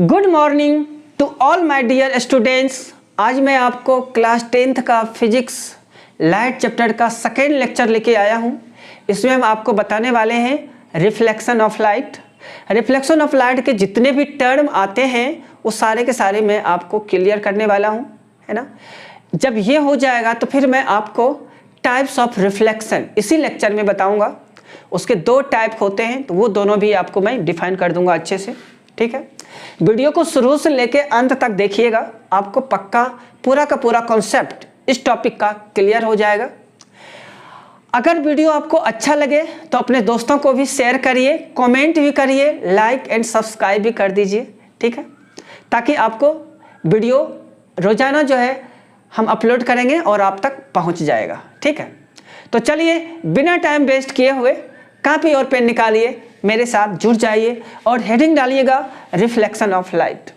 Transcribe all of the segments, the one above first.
Good morning to all my dear students. आज मैं आपको क्लास 10th का फिजिक्स लाइट चैप्टर का सेकेंड लेक्चर लेके आया हूँ। इसमें हम आपको बताने वाले हैं reflection of light. Reflection of light के जितने भी टर्म आते हैं वो सारे के सारे मैं आपको क्लियर करने वाला हूँ, है ना। जब ये हो जाएगा तो फिर मैं आपको टाइप्स ऑफ रिफ्लेक्शन इसी लेक्चर में बताऊँगा। उसके दो टाइप होते हैं तो वो दोनों भी आपको मैं डिफाइन कर दूंगा अच्छे से, ठीक है। वीडियो को शुरू से लेके अंत तक देखिएगा, आपको पक्का पूरा का पूरा कॉन्सेप्ट इस टॉपिक का क्लियर हो जाएगा। अगर वीडियो आपको अच्छा लगे तो अपने दोस्तों को भी शेयर करिए, कमेंट भी करिए, लाइक एंड सब्सक्राइब भी कर दीजिए, ठीक है, ताकि आपको वीडियो रोजाना जो है हम अपलोड करेंगे और आप तक पहुंच जाएगा, ठीक है। तो चलिए बिना टाइम वेस्ट किए हुए कॉपी और पेन निकालिए, मेरे साथ जुड़ जाइए और हेडिंग डालिएगा रिफ्लेक्शन ऑफ लाइट।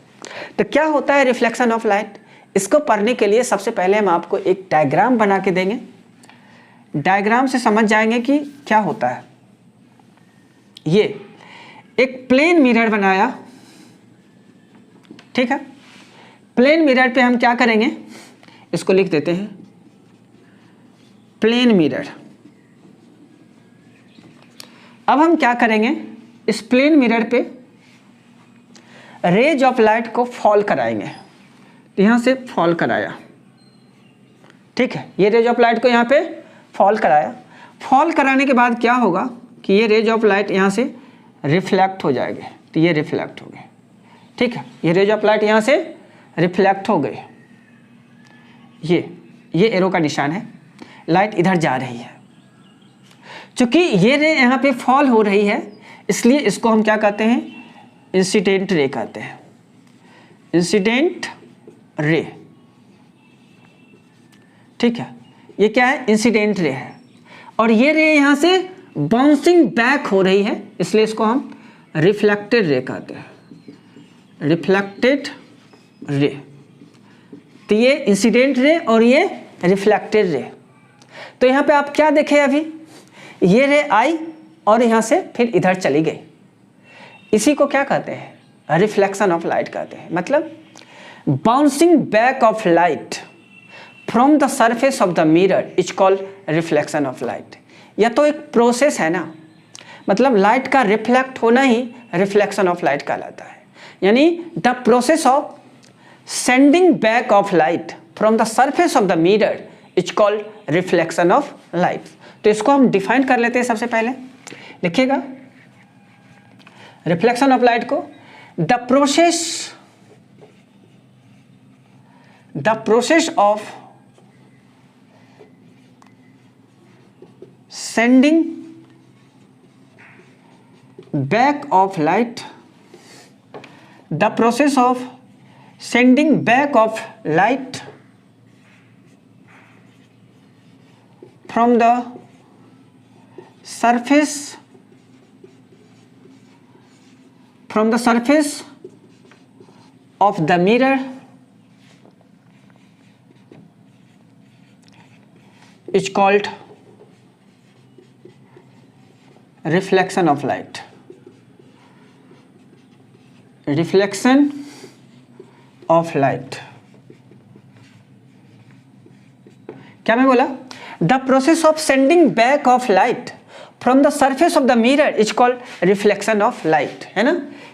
तो क्या होता है रिफ्लेक्शन ऑफ लाइट? इसको पढ़ने के लिए सबसे पहले हम आपको एक डायग्राम बना के देंगे। डायग्राम से समझ जाएंगे कि क्या होता है। ये एक प्लेन मिरर बनाया, ठीक है। प्लेन मिरर पे हम क्या करेंगे, इसको लिख देते हैं प्लेन मिरर। अब हम क्या करेंगे, इस प्लेन मिरर पे रेज ऑफ लाइट को फॉल कराएंगे। तो यहां से फॉल कराया, ठीक है। ये रेज ऑफ लाइट को यहां पे फॉल कराया। फॉल कराने के बाद क्या होगा कि ये रेज ऑफ लाइट यहां से रिफ्लेक्ट हो जाएंगे। तो ये रिफ्लेक्ट हो गए, ठीक है। ये रेज ऑफ लाइट यहां से रिफ्लेक्ट हो गए। ये एरो का निशान है, लाइट इधर जा रही है। चूंकि ये रे यहाँ पे फॉल हो रही है इसलिए इसको हम क्या कहते हैं, इंसिडेंट रे कहते हैं। इंसिडेंट रे, ठीक है। ये क्या है, इंसिडेंट रे है। और ये रे यहाँ से बाउंसिंग बैक हो रही है इसलिए इसको हम रिफ्लेक्टेड रे कहते हैं। Reflected ray. तो ये इंसिडेंट रे और ये रिफ्लेक्टेड रे। तो यहाँ पे आप क्या देखें, अभी ये रे आई और यहाँ से फिर इधर चली गई। इसी को क्या कहते हैं, रिफ्लेक्शन ऑफ लाइट कहते हैं। मतलब bouncing back of light from the surface of the mirror is called reflection of light. यह तो एक प्रोसेस है ना, मतलब लाइट का रिफ्लेक्ट होना ही रिफ्लेक्शन ऑफ लाइट कहलाता है। यानी the process of sending back of light from the surface of the mirror is called reflection of light. तो इसको हम डिफाइन कर लेते हैं। सबसे पहले लिखिएगा रिफ्लेक्शन ऑफ लाइट को, the process of sending back of light, the process of sending back of light from the surface of the mirror is called reflection of light. Reflection of light. क्या मैं बोला, the process of sending back of light from the surface of the mirror is called reflection of light, है ना।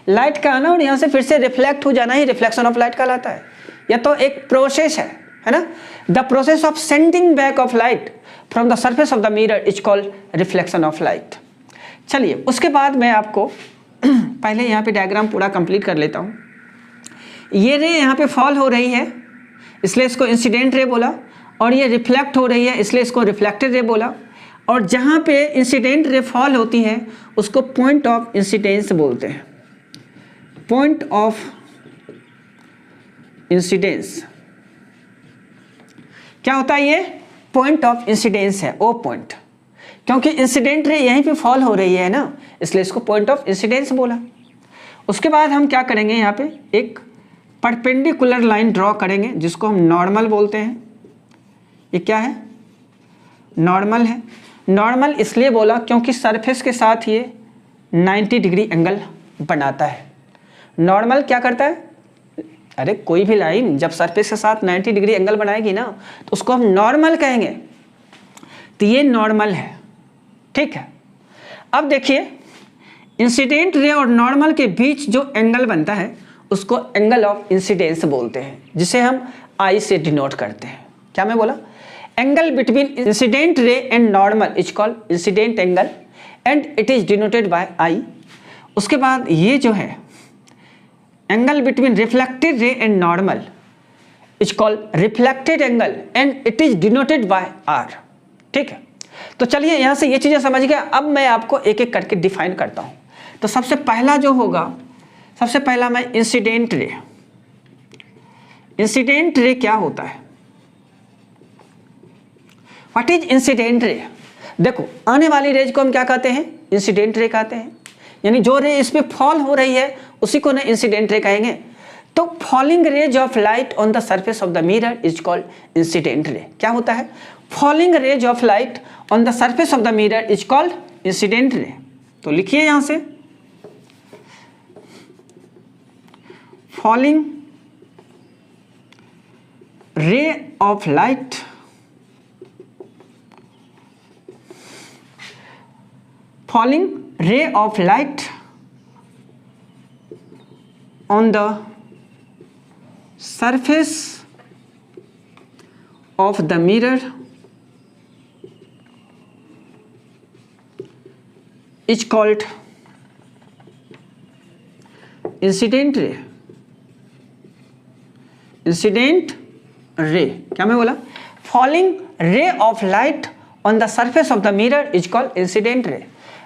Light का आना और यहाँ से फिर से रिफ्लेक्ट हो जाना ही रिफ्लेक्शन ऑफ लाइट कहलाता है। यह तो एक प्रोसेस है ना। The process of sending back of light from the surface of the mirror is called reflection of light. चलिए उसके बाद मैं आपको पहले यहाँ पे डायग्राम पूरा कंप्लीट कर लेता हूँ। ये रे यहाँ पे फॉल हो रही है इसलिए इसको इंसिडेंट रे बोला, और ये रिफ्लेक्ट हो रही है इसलिए इसको रिफ्लेक्टेड रे बोला। और जहाँ पे इंसिडेंट रे फॉल होती है उसको पॉइंट ऑफ इंसिडेंस बोलते हैं। पॉइंट ऑफ इंसिडेंस क्या होता है, ये पॉइंट ऑफ इंसिडेंस है, ओ पॉइंट। क्योंकि इंसिडेंट रे यहीं पे फॉल हो रही है ना, इसलिए इसको पॉइंट ऑफ इंसिडेंस बोला। उसके बाद हम क्या करेंगे, यहाँ पे एक परपेंडिकुलर लाइन ड्रॉ करेंगे जिसको हम नॉर्मल बोलते हैं। ये क्या है, नॉर्मल है। नॉर्मल इसलिए बोला क्योंकि सरफेस के साथ ये 90 डिग्री एंगल बनाता है। नॉर्मल क्या करता है, अरे कोई भी लाइन जब सरफेस के साथ 90 डिग्री एंगल बनाएगी ना तो उसको हम नॉर्मल कहेंगे। तो ये नॉर्मल है, ठीक है। अब देखिए इंसिडेंट रे और नॉर्मल के बीच जो एंगल बनता है उसको एंगल ऑफ इंसिडेंस बोलते हैं, जिसे हम आई से डिनोट करते हैं। क्या मैं बोला, angle between incident ray and normal is called incident angle and it is denoted by i. उसके बाद ये जो है angle between reflected ray and normal is called reflected angle and it is denoted by r, ठीक है। तो चलिए यहां से ये चीजें समझ गए। अब मैं आपको एक एक करके डिफाइन करता हूं। तो सबसे पहला जो होगा, सबसे पहला मैं इंसिडेंट रे। इंसिडेंट रे क्या होता है, व्हाट इज इंसिडेंट रे? देखो आने वाली रेज को हम क्या कहते हैं, इंसिडेंट रे कहते हैं, यानी जो रे इस पे फॉल हो रही है उसी को ना इंसिडेंट रे कहेंगे। तो falling rays of light on the surface of the mirror is called incident ray. क्या होता है, falling rays of light on the surface of the mirror is called incident ray. तो लिखिए यहां से, falling ray of light falling ray of light on the surface of the mirror is called incident ray। incident ray क्या मैं बोला, falling ray of light on the surface of the mirror is called incident ray।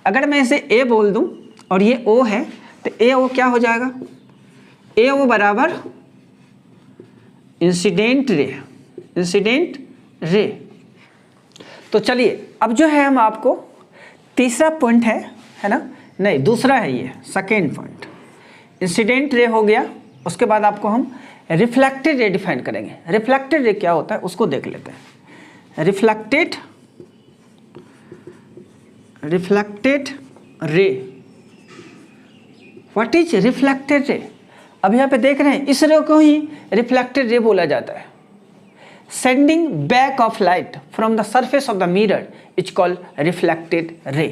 अगर मैं इसे ए बोल दूं और ये ओ है तो ए ओ क्या हो जाएगा, ए ओ बराबर इंसिडेंट रे, इंसिडेंट रे। तो चलिए अब जो है हम आपको तीसरा पॉइंट है ना, नहीं दूसरा है, ये सेकेंड पॉइंट। इंसिडेंट रे हो गया, उसके बाद आपको हम रिफ्लेक्टेड रे डिफाइन करेंगे। रिफ्लेक्टेड रे क्या होता है उसको देख लेते हैं। Reflected ray, what is reflected ray? अब यहाँ पे देख रहे हैं इस रे को ही रिफ्लेक्टेड रे बोला जाता है। Sending back of light from the surface of the mirror is called reflected रे।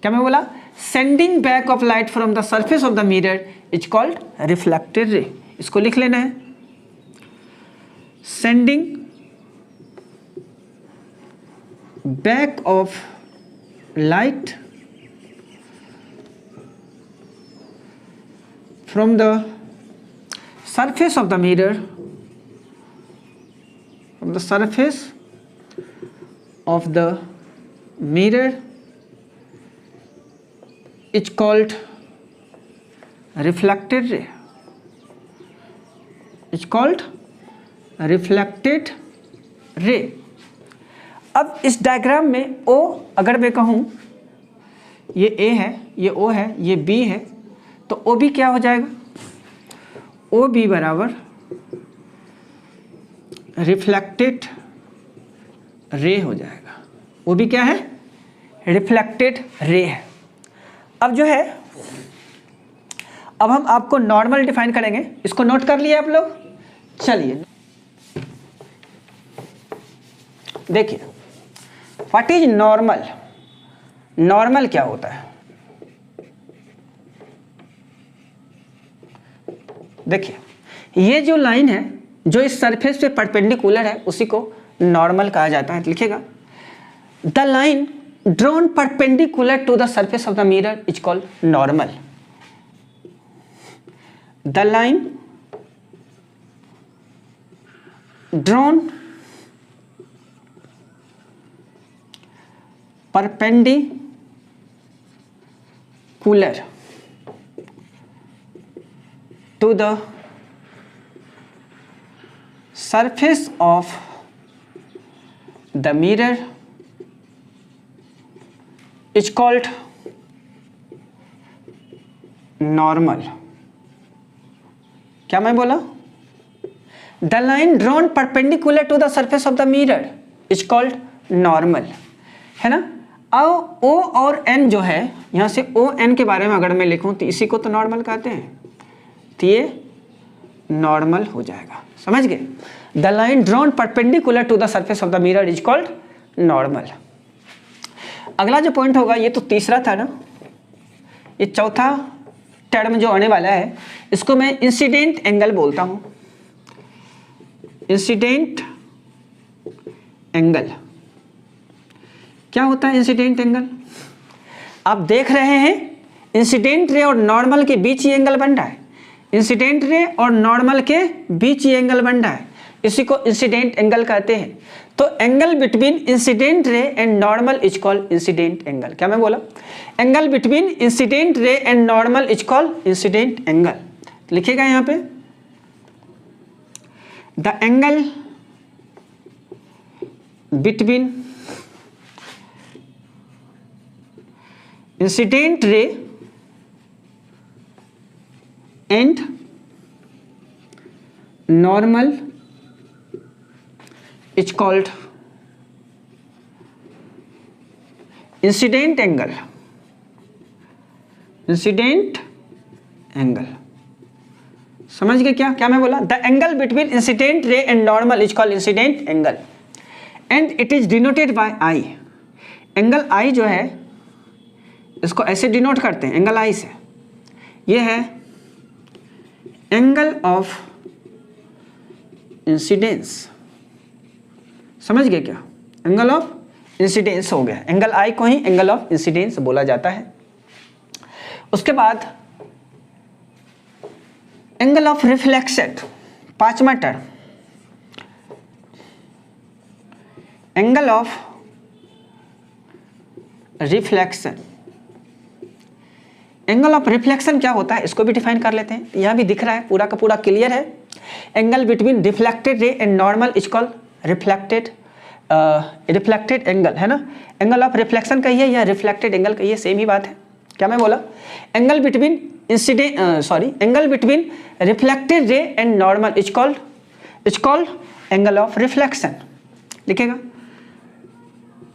क्या मैं बोला, sending back of light from the surface of the mirror is called reflected रे। इसको लिख लेना है, sending back of light from the surface of the mirror, from the surface of the mirror is called reflected ray, is called reflected ray। अब इस diagram में O अगर मैं कहूँ ये A है, ये O है, ये B है, तो OB क्या हो जाएगा, OB बराबर रिफ्लेक्टेड रे हो जाएगा। OB क्या है, रिफ्लेक्टेड रे है। अब जो है अब हम आपको नॉर्मल डिफाइन करेंगे, इसको नोट कर लिए आप लोग। चलिए देखिए व्हाट इज नॉर्मल। नॉर्मल क्या होता है, देखिए ये जो लाइन है जो इस सरफेस पे परपेंडिकुलर है उसी को नॉर्मल कहा जाता है। लिखिएगा, the line drawn perpendicular to the surface of the mirror is called normal. The line drawn perpendicular to the surface of the mirror is called normal। क्या मैं बोला, the line drawn perpendicular to the surface of the mirror is called normal, है ना। अब O और N जो है, यहाँ से O N के बारे में अगर मैं लिखूं तो इसी को तो नॉर्मल कहते हैं। तो ये नॉर्मल हो जाएगा। समझ गए? The line drawn perpendicular to the surface of the mirror is called normal. अगला जो पॉइंट होगा, ये तो तीसरा था ना, ये चौथा टर्म जो आने वाला है इसको मैं इंसिडेंट एंगल बोलता हूं। इंसिडेंट एंगल क्या होता है? इंसिडेंट एंगल आप देख रहे हैं, इंसिडेंट रे और नॉर्मल के बीच ही एंगल बन रहा है। इंसिडेंट रे और नॉर्मल के बीच ही एंगल बन रहा है, इसी को इंसिडेंट एंगल कहते हैं। तो angle between incident ray and normal is called incident angle. क्या मैं बोला? Angle between incident ray and normal is called incident angle. लिखिएगा यहां पे, the angle between incident ray and normal is called incident angle. Incident angle समझ गए क्या? क्या मैं बोला? The angle between incident ray and normal is called incident angle and it is denoted by I. Angle I जो है इसको ऐसे डिनोट करते हैं, एंगल I से। ये है एंगल ऑफ इंसिडेंस। समझ गए क्या? एंगल ऑफ इंसिडेंस हो गया। एंगल आई को ही एंगल ऑफ इंसिडेंस बोला जाता है। उसके बाद एंगल ऑफ रिफ्लेक्शन, पांचवा term, angle of reflection. Angle of reflection क्या होता है इसको भी डिफाइन कर लेते हैं। यहां भी दिख रहा है, पूरा का पूरा क्लियर है। Angle between reflected ray and normal is called reflected angle, है ना। एंगल ऑफ रिफ्लेक्शन कहिए या रिफ्लेक्टेड एंगल कहिए, सेम ही बात है। क्या मैं बोला? Angle between angle between reflected ray and normal is called angle of reflection. लिखेगा,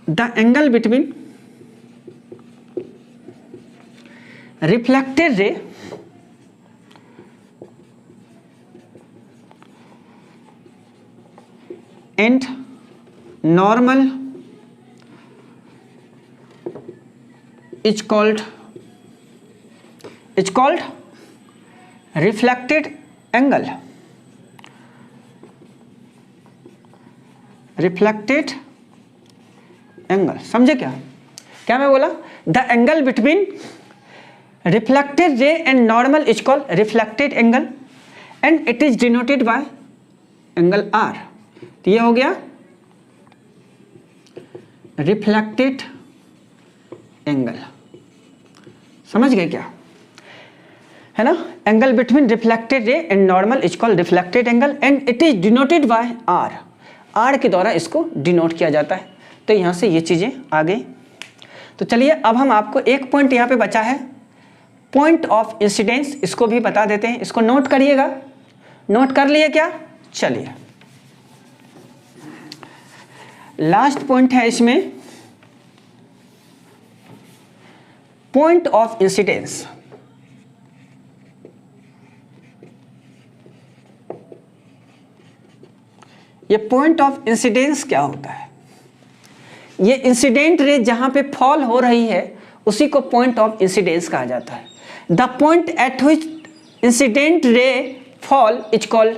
the angle between reflected ray and normal is called reflected angle. Reflected angle, समझे क्या? क्या मैं बोला? The angle between reflected ray and normal is called reflected angle and it is denoted by angle r. तो ये हो गया reflected angle. समझ गए क्या? है ना। Angle between reflected ray and normal is called reflected angle and it is denoted by r. R के द्वारा इसको डिनोट किया जाता है। तो यहां से ये चीजें आ गई। तो चलिए अब हम आपको एक पॉइंट यहां पे बचा है, पॉइंट ऑफ इंसिडेंस, इसको भी बता देते हैं। इसको नोट करिएगा। नोट कर लिए क्या? चलिए लास्ट पॉइंट है इसमें, पॉइंट ऑफ इंसिडेंस। ये पॉइंट ऑफ इंसिडेंस क्या होता है? ये इंसिडेंट रे जहां पे फॉल हो रही है उसी को पॉइंट ऑफ इंसिडेंस कहा जाता है। The point eight which incident ray fall is called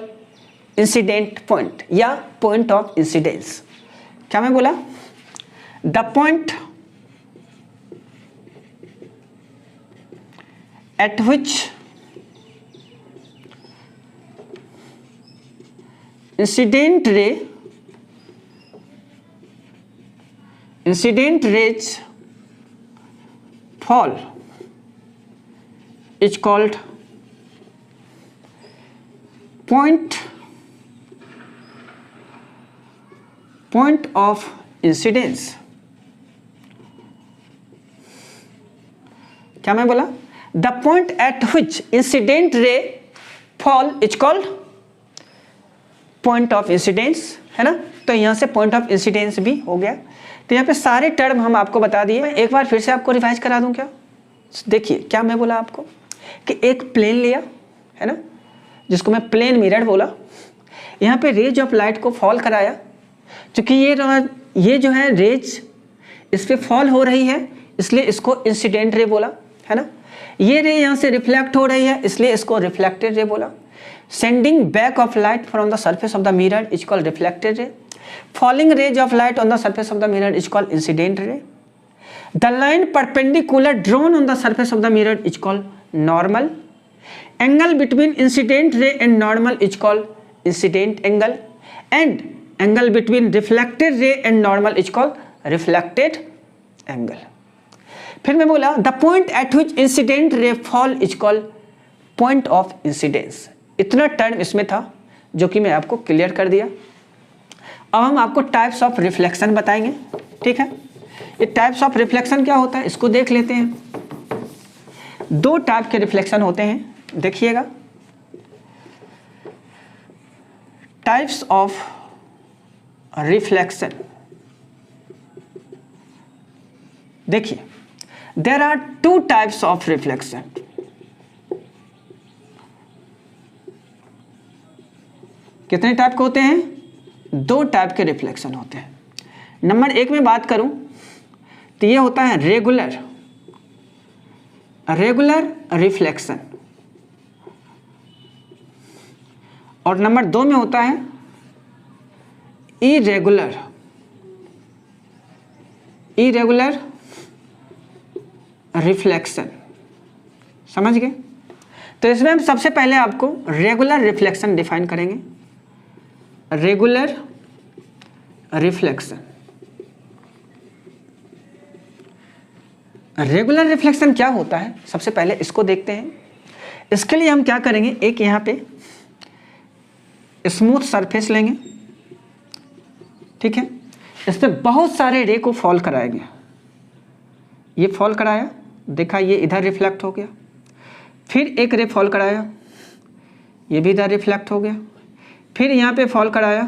incident point या पॉइंट ऑफ इंसिडेंस। क्या मैं बोला? The point eight which incident rays fall is called point of incidence। क्या मैं बोला? The point eight which incident ray fall is called point of incidence, है ना। तो यहां से पॉइंट ऑफ इंसिडेंस भी हो गया। तो यहाँ पे सारे टर्म हम आपको बता दिए। मैं एक बार फिर से आपको रिवाइज करा दूं क्या? देखिए क्या मैं बोला आपको कि एक प्लेन लिया, है ना, जिसको मैं प्लेन मिरर बोला। यहाँ पे रेज ऑफ लाइट को फॉल कराया, क्योंकि ये जो है रेज इस पर फॉल हो रही है, इसलिए इसको इंसिडेंट रे बोला, है ना। ये रे यहाँ से रिफ्लेक्ट हो रही है, इसलिए इसको रिफ्लेक्टेड रे बोला। Sending back of light from the surface of the mirror is called reflected ray. Falling rays of light on the surface of the mirror is called incident ray. The line perpendicular drawn on the surface of the mirror is called normal. Angle between incident ray and normal is called incident angle, and angle between reflected ray and normal is called reflected angle. फिर मैं बोला the point eight which incident ray fall is called point of incidence. इतना term इसमें था जो कि मैं आपको क्लियर कर दिया। अब हम आपको टाइप्स ऑफ रिफ्लेक्शन बताएंगे, ठीक है। ये टाइप्स ऑफ रिफ्लेक्शन क्या होता है इसको देख लेते हैं। दो टाइप के रिफ्लेक्शन होते हैं, देखिएगा। टाइप्स ऑफ रिफ्लेक्शन, देखिए there are two types of reflection. कितने टाइप के होते हैं? दो टाइप के रिफ्लेक्शन होते हैं। नंबर एक में बात करूं तो ये होता है रेगुलर रिफ्लेक्शन, और नंबर दो में होता है इरेगुलर रिफ्लेक्शन। समझ गए? तो इसमें हम सबसे पहले आपको रेगुलर रिफ्लेक्शन डिफाइन करेंगे। रेगुलर रिफ्लेक्शन, रेगुलर रिफ्लेक्शन क्या होता है सबसे पहले इसको देखते हैं। इसके लिए हम क्या करेंगे, एक यहाँ पे स्मूथ सरफेस लेंगे, ठीक है। इस पर बहुत सारे रे को फॉल कराएंगे। ये फॉल कराया, देखा ये इधर रिफ्लेक्ट हो गया। फिर एक रे फॉल कराया, ये भी इधर रिफ्लेक्ट हो गया। फिर यहाँ पे फॉल कराया,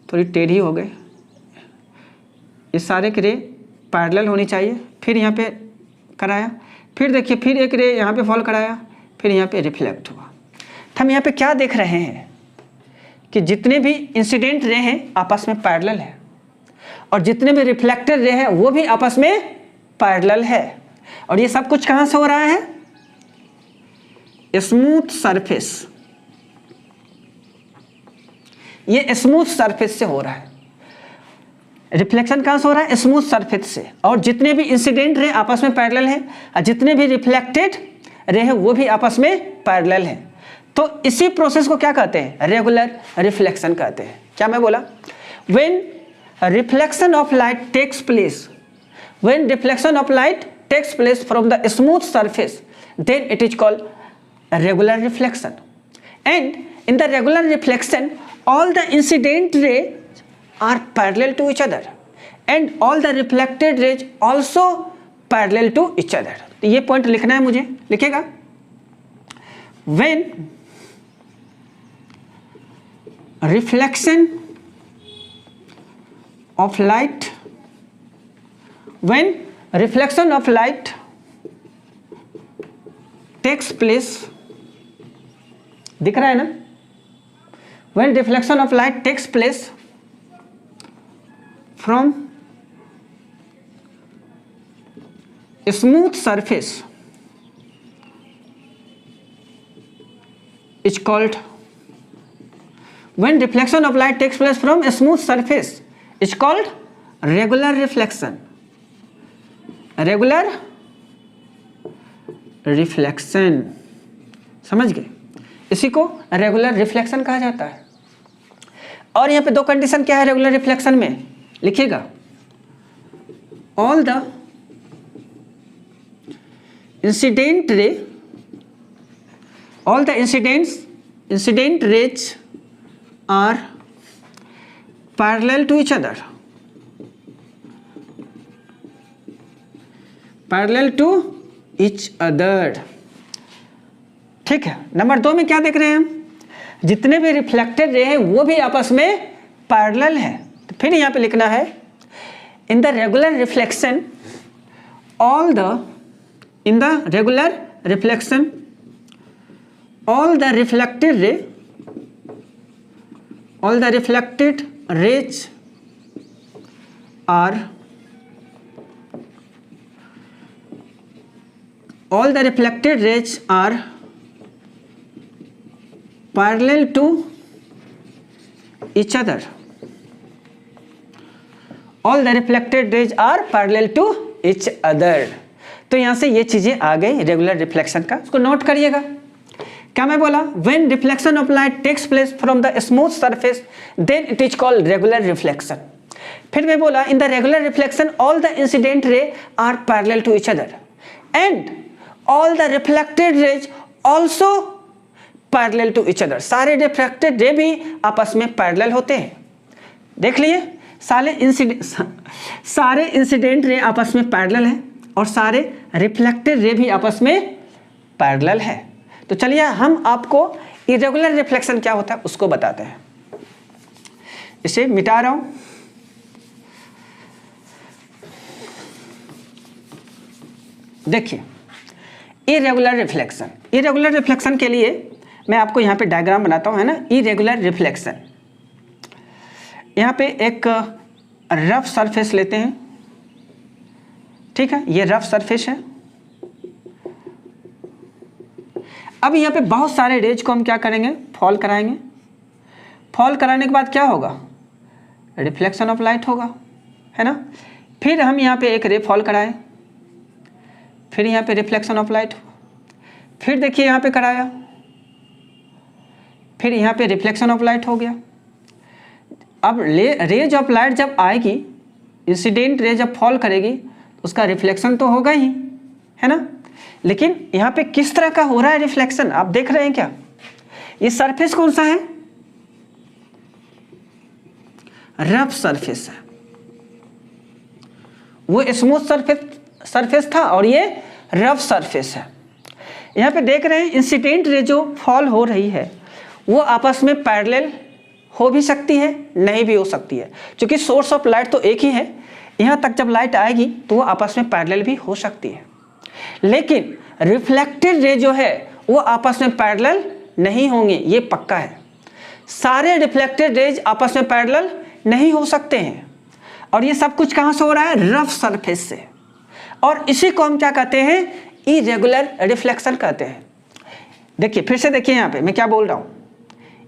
थोड़ी टेढ़ी हो गई। इस सारे के रे पैरेलल होनी चाहिए। फिर यहाँ पे कराया, फिर देखिए फिर एक रे यहाँ पे फॉल कराया, फिर यहाँ पे रिफ्लेक्ट हुआ। हम यहाँ पे क्या देख रहे हैं कि जितने भी इंसिडेंट रे हैं आपस में पैरेलल है, और जितने भी रिफ्लेक्टेड रे हैं वो भी आपस में पैरेलल है। और ये सब कुछ कहाँ से हो रहा है? स्मूथ सरफेस, ये स्मूथ सरफेस से हो रहा है। रिफ्लेक्शन कहाँ से हो रहा है? स्मूथ सरफेस से। और जितने भी इंसिडेंट रे आपस में पैरेलल है, और जितने भी रिफ्लेक्टेड रे हैं वो भी आपस में पैरेलल है। तो इसी प्रोसेस को क्या कहते हैं? रेगुलर रिफ्लेक्शन कहते हैं। क्या मैं बोला? When reflection of light takes place, when reflection of light takes place from the smooth surface, then it is called regular reflection. And in the regular reflection all the incident rays are parallel to each other and all the reflected rays also parallel to each other। तो ये point लिखना है मुझे, लिखेगा। when reflection of light, when reflection of light takes place, दिख रहा है ना? When reflection of light takes place from a smooth surface is called, when reflection of light takes place from a smooth surface is called regular reflection, regular reflection। समझ गए? इसी को regular reflection कहा जाता है। और यहाँ पे दो कंडीशन क्या है रेगुलर रिफ्लेक्शन में, लिखिएगा। All the incident ray, all the incident rays are parallel to each other, parallel to each other, ठीक है। नंबर दो में क्या देख रहे हैं हम? जितने भी रिफ्लेक्टेड रे हैं वो भी आपस में पैरेलल है। तो फिर यहाँ पे लिखना है इन the regular reflection, all the, in the regular reflection all the reflected rays are parallel to each other. All the reflected rays are parallel to each other. तो यहां से ये चीजें आ गई रेगुलर रिफ्लेक्शन का, उसको नोट करिएगा। क्या मैं बोला? When reflection of light takes place from the smooth surface, then it is called regular reflection. फिर मैं बोला in the regular reflection all the incident rays are parallel to each other and all the reflected rays also parallel to each other. सारे reflected ray भी आपस में parallel होते हैं। देख लिए, सारे इंसिडेंट रे आपस में पैरेलल है और सारे रिफ्लेक्टेड रे भी आपस में पैरेलल है। तो चलिए हम आपको इरेगुलर रिफ्लेक्शन क्या होता है उसको बताते हैं। इसे मिटा रहा हूं। देखिए इरेगुलर रिफ्लेक्शन के लिए मैं आपको यहां पे डायग्राम बनाता हूं, है ना। इरेगुलर रिफ्लेक्शन, यहाँ पे एक रफ सरफेस लेते हैं, ठीक है, ये रफ सरफेस है। अब यहाँ पे बहुत सारे रेज को हम क्या करेंगे? फॉल कराएंगे। फॉल कराने के बाद क्या होगा? रिफ्लेक्शन ऑफ लाइट होगा, है ना। फिर हम यहाँ पे एक रे फॉल कराएं, फिर यहाँ पे रिफ्लेक्शन ऑफ लाइट, फिर देखिए यहाँ पे कराया, फिर यहाँ पे रिफ्लेक्शन ऑफ लाइट हो गया। अब रेज ऑफ लाइट जब आएगी, इंसिडेंट रे जब फॉल करेगी, उसका रिफ्लेक्शन तो होगा ही, है ना। लेकिन यहाँ पे किस तरह का हो रहा है रिफ्लेक्शन, आप देख रहे हैं क्या? ये सरफेस कौन सा है? रफ सरफेस है। वो स्मूथ सरफेस था और ये रफ सरफेस है। यहाँ पे देख रहे हैं इंसिडेंट रे जो फॉल हो रही है वो आपस में पैरेलल हो भी सकती है, नहीं भी हो सकती है, क्योंकि सोर्स ऑफ लाइट तो एक ही है। यहाँ तक जब लाइट आएगी तो वो आपस में पैरेलल भी हो सकती है। लेकिन रिफ्लेक्टेड रे जो है वो आपस में पैरेलल नहीं होंगे, ये पक्का है। सारे रिफ्लेक्टेड रेज आपस में पैरेलल नहीं हो सकते हैं। और ये सब कुछ कहाँ से हो रहा है? रफ सरफेस से। और इसी को हम क्या कहते हैं? इरेगुलर रिफ्लेक्शन कहते हैं। देखिए फिर से देखिए, यहाँ पे मैं क्या बोल रहा हूँ।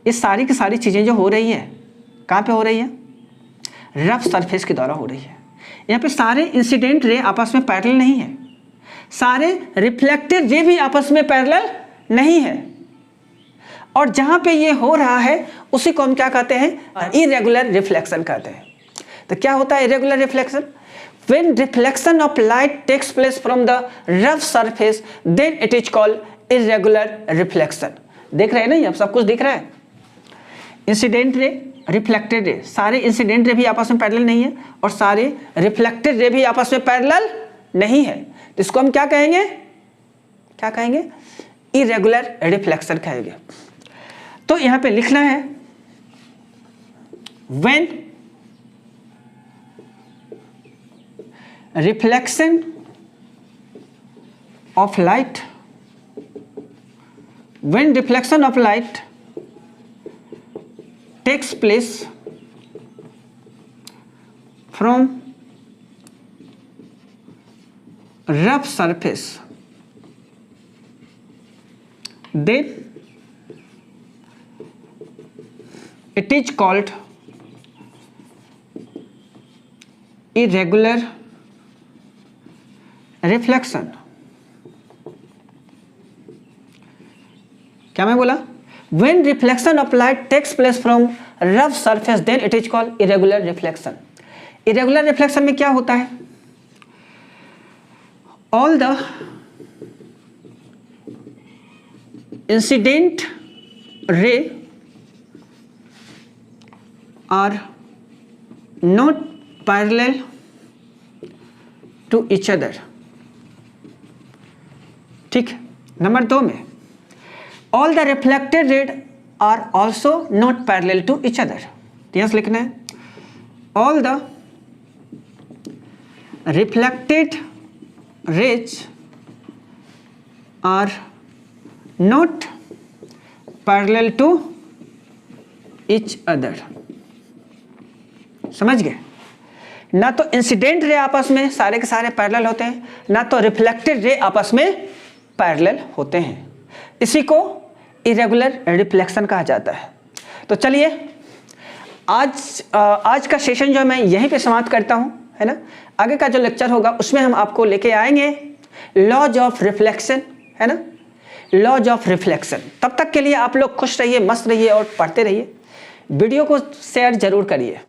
ये सारी की सारी चीज़ें जो हो रही है कहाँ पे हो रही है? रफ सरफेस के द्वारा हो रही है। यहाँ पे सारे इंसिडेंट रे आपस में पैरेलल नहीं है, सारे रिफ्लेक्टेड रे भी आपस में पैरेलल नहीं है। और जहाँ पे ये हो रहा है उसी को हम क्या कहते हैं? इरेगुलर रिफ्लेक्शन कहते हैं। तो क्या होता है irregular reflection? When reflection of light takes place from the rough surface, then it is called irregular reflection. देख रहे हैं ना, ये सब कुछ दिख रहा है। इंसिडेंट रे, रिफ्लेक्टेड रे, सारे इंसिडेंट रे भी आपस में पैरेलल नहीं है और सारे रिफ्लेक्टेड रे भी आपस में पैरेलल नहीं है। तो इसको हम क्या कहेंगे? क्या कहेंगे? इरेगुलर रिफ्लेक्शन कहेंगे। तो यहां पे लिखना है when reflection of light takes place from rough surface, then it is called irregular reflection. क्या मैं बोला? When reflection of light takes place from rough surface, then it is called irregular reflection. Irregular reflection में क्या होता है? All the incident ray are not parallel to each other. ठीक है। Number 2 में all the reflected rays are also not parallel to each other. Yes लिखना है all the reflected rays are not parallel to each other. समझ गए? ना तो incident ray आपस में सारे के सारे पैरेलल होते हैं, ना तो रिफ्लेक्टेड रे आपस में पैरेलल होते हैं। इसी को इरेगुलर रिफ्लेक्शन कहा जाता है। तो चलिए आज का सेशन जो मैं यहीं पे समाप्त करता हूं, है ना। आगे का जो लेक्चर होगा उसमें हम आपको लेके आएंगे लॉज ऑफ रिफ्लेक्शन, है ना, लॉज ऑफ रिफ्लेक्शन। तब तक के लिए आप लोग खुश रहिए, मस्त रहिए और पढ़ते रहिए। वीडियो को शेयर जरूर करिए।